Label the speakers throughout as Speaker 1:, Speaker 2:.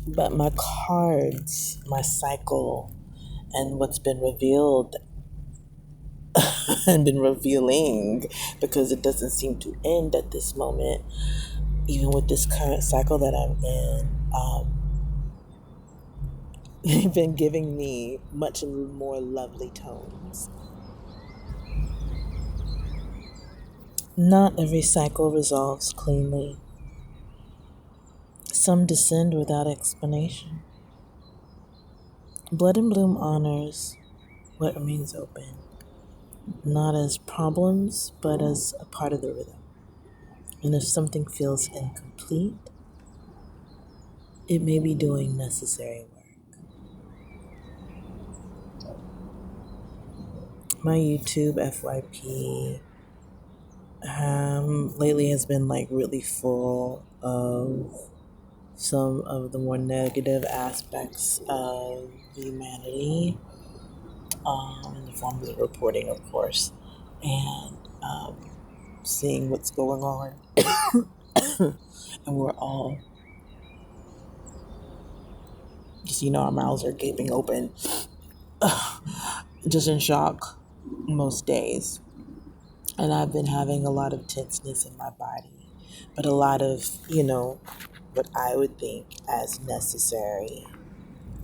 Speaker 1: But my cards, my cycle, and what's been revealed and been revealing, because it doesn't seem to end at this moment, even with this current cycle that I'm in, they've been giving me much more lovely tones. Not every cycle resolves cleanly. Some descend without explanation. Blood and Bloom honors what remains open, not as problems, but as a part of the rhythm. And if something feels incomplete, it may be doing necessary work. My YouTube FYP lately has been like really full of some of the more negative aspects of humanity, in the form of the reporting, of course, and seeing what's going on. And we're all just, our mouths are gaping open, just in shock most days. And I've been having a lot of tenseness in my body, but a lot of, what I would think as necessary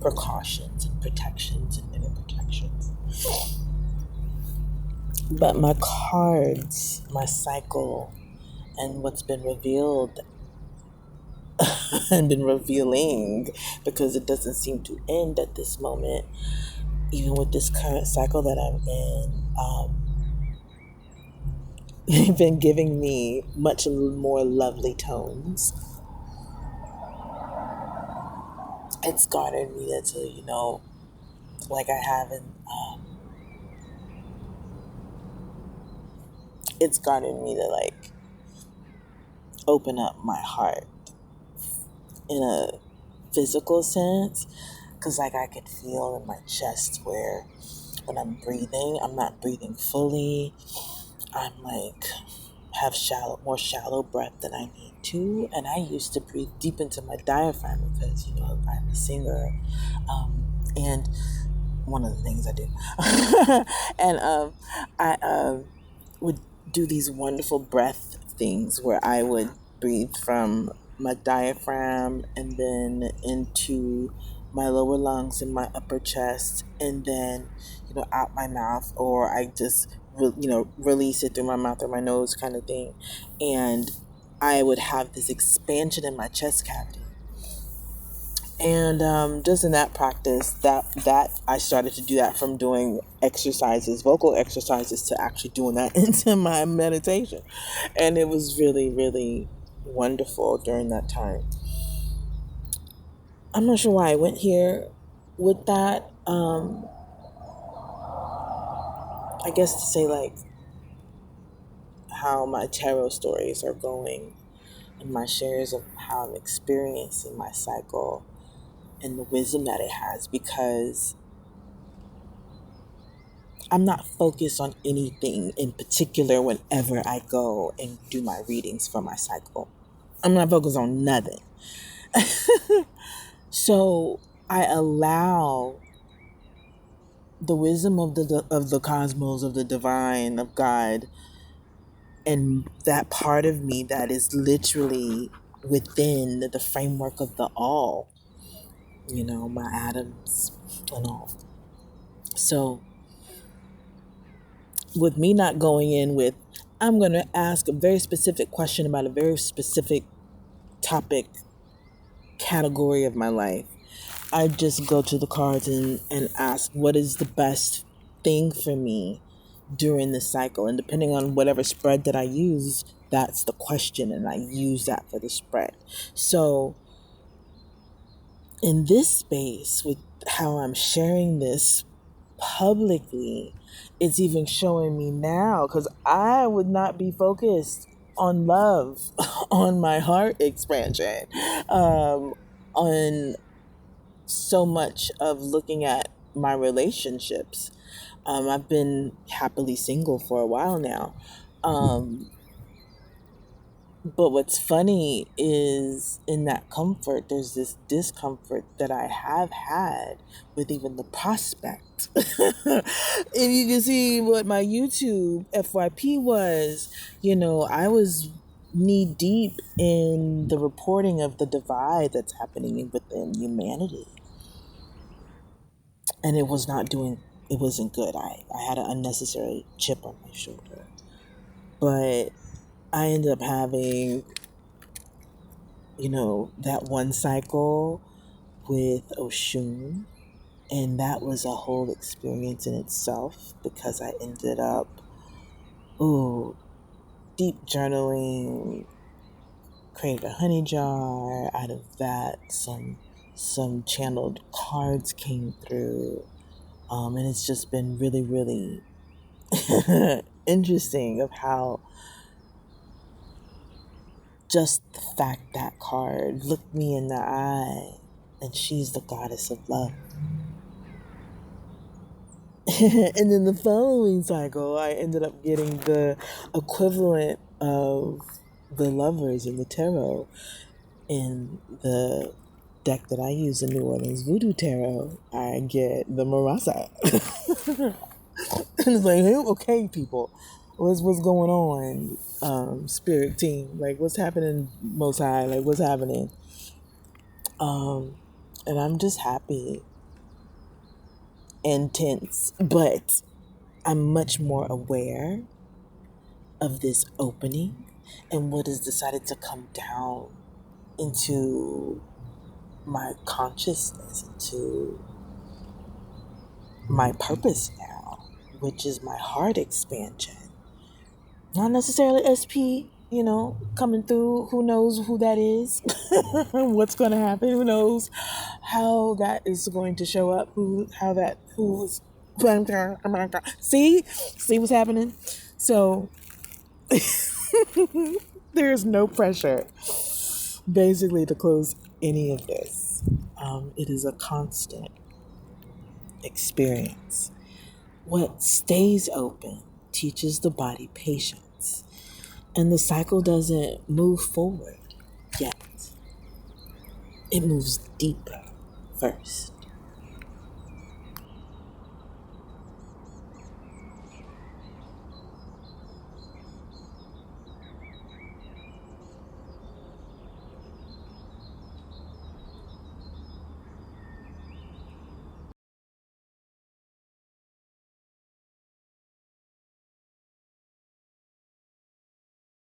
Speaker 1: precautions and protections and inner protections. But my cards, my cycle, and what's been revealed and been revealing, because it doesn't seem to end at this moment, even with this current cycle that I'm in, they've been giving me much more lovely tones. It's garnered me to, like I haven't, it's garnered me to like open up my heart in a physical sense, because like I could feel in my chest where when I'm breathing, I'm not breathing fully. I'm like have more shallow breath than I need to, and I used to breathe deep into my diaphragm because I'm a singer, and one of the things I do, and I would do these wonderful breath things where I would breathe from my diaphragm and then into my lower lungs and my upper chest, and then out my mouth, or I just release it through my mouth or my nose, kind of thing. And I would have this expansion in my chest cavity. And just in that practice, that I started to do that from doing exercises, vocal exercises, to actually doing that into my meditation. And it was really, really wonderful during that time. I'm not sure why I went here with that. I guess to say like how my tarot stories are going and my shares of how I'm experiencing my cycle and the wisdom that it has, because I'm not focused on anything in particular whenever I go and do my readings for my cycle. I'm not focused on nothing. So I allow the wisdom of the cosmos, of the divine, of God, and that part of me that is literally within the framework of the all, my atoms and all. So with me not going in with, I'm going to ask a very specific question about a very specific topic category of my life, I just go to the cards and ask what is the best thing for me during the cycle. And depending on whatever spread that I use, that's the question, and I use that for the spread. So in this space, with how I'm sharing this publicly, it's even showing me now, because I would not be focused on love, on my heart expansion, on so much of looking at my relationships. I've been happily single for a while now. But what's funny is in that comfort, there's this discomfort that I have had with even the prospect. If you can see what my YouTube FYP was, I was knee deep in the reporting of the divide that's happening within humanity. And it wasn't good. I had an unnecessary chip on my shoulder. But I ended up having that one cycle with Oshun. And that was a whole experience in itself because I ended up, deep journaling, created a honey jar. Out of that, some channeled cards came through. And it's just been really, really interesting of how just the fact that card looked me in the eye, and she's the goddess of love. And then the following cycle, I ended up getting the equivalent of the lovers in the tarot in the deck that I use in New Orleans Voodoo Tarot. I get the Marasa. And it's like, hey, okay, people, what's going on? Spirit team, like, what's happening? Most High, like, what's happening? And I'm just happy and tense, but I'm much more aware of this opening and what has decided to come down into my consciousness, into my purpose now, which is my heart expansion. Not necessarily SP, coming through. Who knows who that is? What's going to happen? Who knows how that is going to show up? Who's see what's happening? So there's no pressure basically to close any of this. It is a constant experience. What stays open teaches the body patience, and the cycle doesn't move forward yet. It moves deeper first.